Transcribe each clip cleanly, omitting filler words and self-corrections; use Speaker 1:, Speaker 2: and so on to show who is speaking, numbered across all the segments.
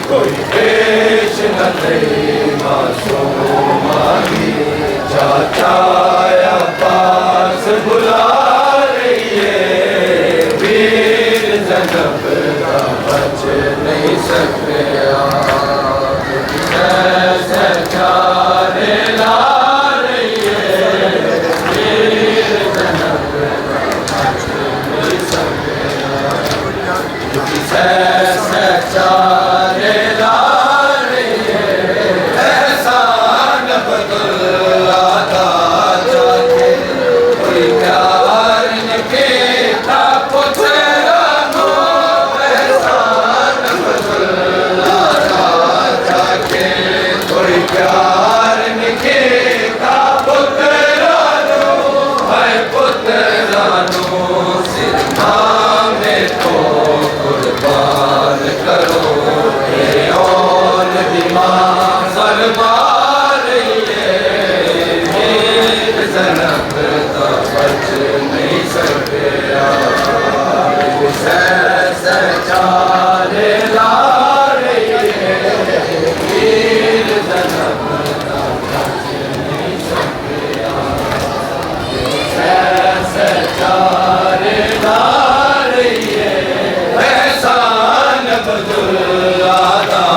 Speaker 1: कोई पेश न दे मासूमानी, चाचा पास बुला रही है, वीर ज़ैनब का बच नहीं सकते आप, ऐसे चारे ला रही है, वीर ज़ैनब का बच नहीं सकते आप, ऐसे चारे ला रही है, ऐसा नबतुल्लाह का चाचे कोई प्यार निकेता पुत्रानो, ऐसा नबतुल्लाह का चाचे कोई प्यार निकेता पुत्रानो, है पुत्रानो सिरमा में तो कुर्बान करो, ये और दिमाग सरमार ये वीर ज़ैनब का बच नहीं सकते आप, ऐसे चारे ला रही है, वीर ज़ैनब का बच नहीं सकते आप, ऐसे चारे ला रही है, ऐसा नबतुल्लाह का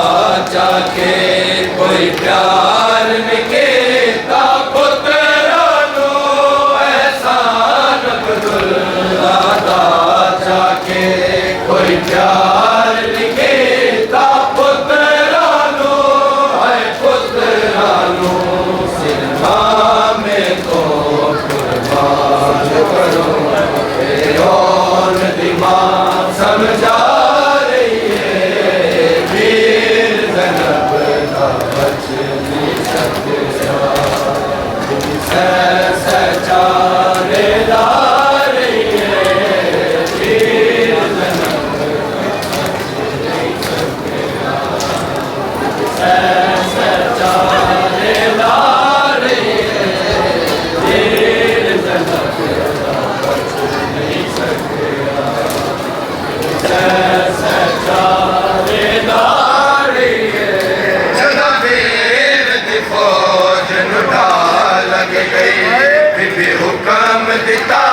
Speaker 1: चाके कोई प्यार निकेता पुत्रानो, ऐसा नबतुल्लाह का चाके कोई प्यार निकेता पुत्रानो, है पुत्रानो सिरमा में तो कुर्बान करो, ये और दिमाग समझा रही है, वीर ज़ैनब का बच नहीं सकते आप, ऐसे चारे ला रही है, वीर ज़ैनब का बच नहीं सकते आप, ऐसे चारे ला रही है, वीर ज़ैनब का बच नहीं सकते आप, ऐसे चारे ला रही है, जब वीर दी फौज लुटा लग गई, फिर हुक्म दिता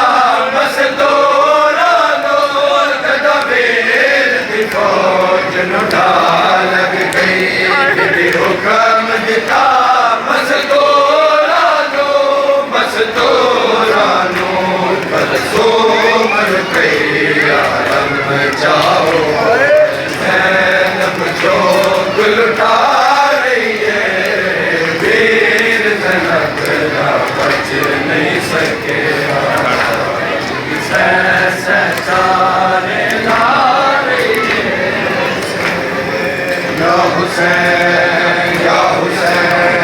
Speaker 1: बस दौड़ानो, जब वीर दी फौज लुटा लग गई, फिर हुक्म दिता बस दौड़ानो, बस दौड़ानो, कल सो मर गई आलम जाओ, ज़ैनब जो गुल उठा रही है, वीर ज़ैनब का बच नहीं सके आप, ऐसे चारे ला रही है, या हुसैन